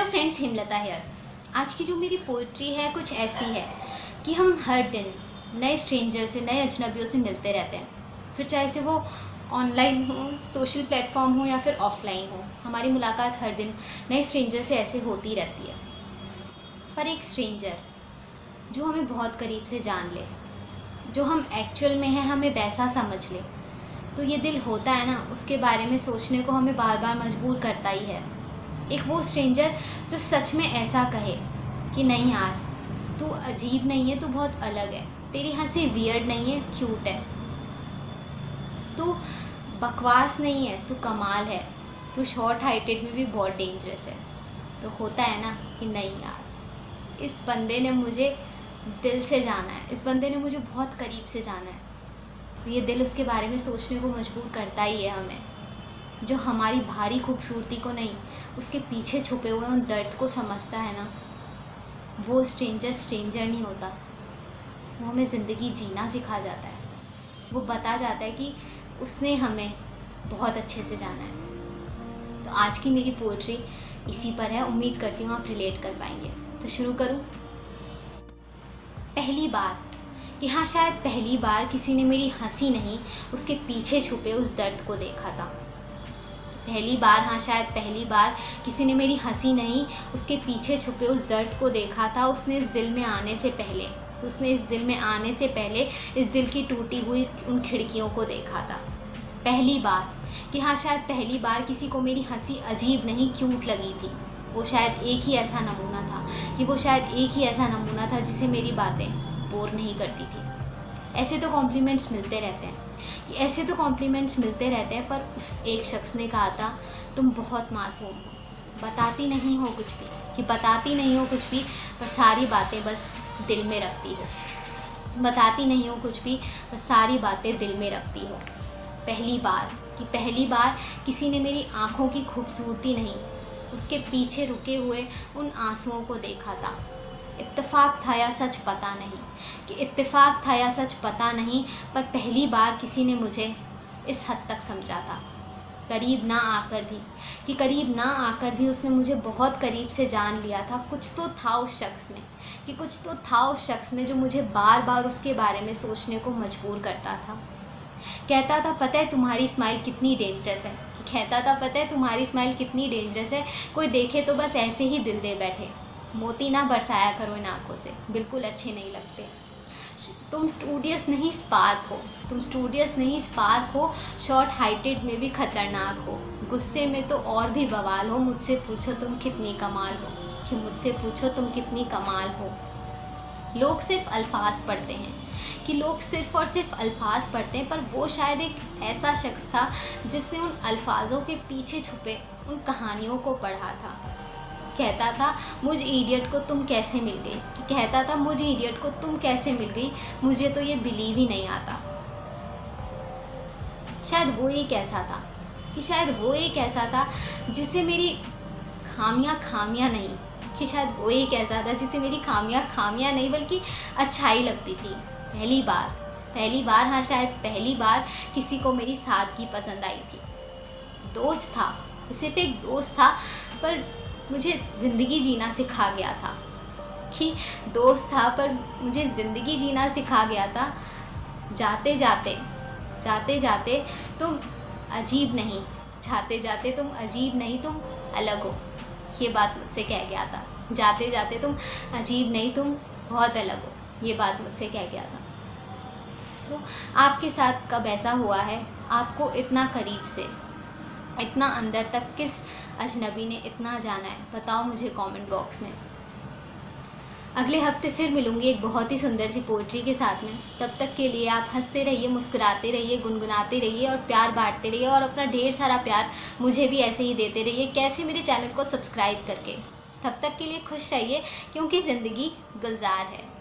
Friends, Himlata here. आज की जो मेरी पोइट्री है कुछ ऐसी है कि हम हर दिन नए स्ट्रेंजर से, नए अजनबियों से मिलते रहते हैं। फिर चाहे से वो ऑनलाइन हो, सोशल प्लेटफॉर्म हो या फिर ऑफलाइन हो, हमारी मुलाकात हर दिन नए स्ट्रेंजर से ऐसे होती रहती है। पर एक स्ट्रेंजर जो हमें बहुत करीब से जान ले, जो हम एक्चुअल में हैं, हमें वैसा समझ ले, तो ये दिल होता है ना, उसके बारे में सोचने को हमें बार बार मजबूर करता ही है। एक वो स्ट्रेंजर जो सच में ऐसा कहे कि नहीं यार, तू अजीब नहीं है, तू बहुत अलग है, तेरी हंसी वियर्ड नहीं है, क्यूट है, तू बकवास नहीं है, तू कमाल है, तू शॉर्ट हाइटेड में भी बहुत डेंजरस है। तो होता है ना कि नहीं यार, इस बंदे ने मुझे दिल से जाना है, इस बंदे ने मुझे बहुत करीब से जाना है। तो ये दिल उसके बारे में सोचने को मजबूर करता ही है हमें। जो हमारी भारी खूबसूरती को नहीं, उसके पीछे छुपे हुए उन दर्द को समझता है ना, वो स्ट्रेंजर स्ट्रेंजर नहीं होता, वो हमें ज़िंदगी जीना सिखा जाता है। वो बता जाता है कि उसने हमें बहुत अच्छे से जाना है। तो आज की मेरी पोइट्री इसी पर है, उम्मीद करती हूँ आप रिलेट कर पाएंगे। तो शुरू करूँ। पहली बार कि हाँ, शायद पहली बार किसी ने मेरी हंसी नहीं, उसके पीछे छुपे उस दर्द को देखा था। पहली बार, हाँ शायद पहली बार किसी ने मेरी हंसी नहीं, उसके पीछे छुपे उस दर्द को देखा था। उसने इस दिल में आने से पहले, इस दिल की टूटी हुई उन खिड़कियों को देखा था। पहली बार कि हाँ, शायद पहली बार किसी को मेरी हंसी अजीब नहीं, क्यूट लगी थी। वो शायद एक ही ऐसा नमूना था जिसे मेरी बातें बोर नहीं करती थी। ऐसे तो कॉम्प्लीमेंट्स मिलते रहते हैं, पर उस एक शख्स ने कहा था, तुम बहुत मासूम हो, बताती नहीं हो कुछ भी, पर सारी बातें बस दिल में रखती हो। पहली बार किसी ने मेरी आँखों की खूबसूरती नहीं, उसके पीछे रुके हुए उन आंसुओं को देखा था। इत्तेफाक था या सच पता नहीं, पर पहली बार किसी ने मुझे इस हद तक समझा था, करीब ना आकर भी उसने मुझे बहुत करीब से जान लिया था। कुछ तो था उस शख्स में जो मुझे बार बार उसके बारे में सोचने को मजबूर करता था। कहता था पता है तुम्हारी स्माइल कितनी डेंजरस है, कोई देखे तो बस ऐसे ही दिल दे बैठे, मोती ना बरसाया करो इन आँखों से, बिल्कुल अच्छे नहीं लगते। तुम स्टूडियस नहीं स्पार्क हो, शॉर्ट हाइटेड में भी खतरनाक हो, गुस्से में तो और भी बवाल हो, मुझसे पूछो तुम कितनी कमाल हो। लोग सिर्फ अल्फाज पढ़ते हैं, पर वो शायद एक ऐसा शख्स था जिसने उन अल्फाजों के पीछे छुपे उन कहानियों को पढ़ा था। कहता था मुझ इडियट को तुम कैसे मिल गई, मुझे तो ये बिलीव ही नहीं आता। शायद वो एक ऐसा था जिसे मेरी खामियां नहीं बल्कि अच्छाई लगती थी। पहली बार, हाँ शायद पहली बार किसी को मेरी सादगी पसंद आई थी। दोस्त था, सिर्फ एक दोस्त था, पर मुझे ज़िंदगी जीना सिखा गया था। जाते जाते तुम अजीब नहीं, तुम अलग हो, ये बात मुझसे कह गया था। जाते जाते तुम अजीब नहीं, तुम बहुत अलग हो, ये बात मुझसे कह गया था। तो आपके साथ कब ऐसा हुआ है? आपको इतना करीब से, इतना अंदर तक किस अजनबी ने इतना जाना है? बताओ मुझे कमेंट बॉक्स में। अगले हफ्ते फिर मिलूंगी एक बहुत ही सुंदर सी पोइट्री के साथ में। तब तक के लिए आप हंसते रहिए, मुस्कुराते रहिए, गुनगुनाते रहिए और प्यार बांटते रहिए, और अपना ढेर सारा प्यार मुझे भी ऐसे ही देते रहिए। कैसे? मेरे चैनल को सब्सक्राइब करके। तब तक के लिए खुश रहिए, क्योंकि ज़िंदगी गुलजार है।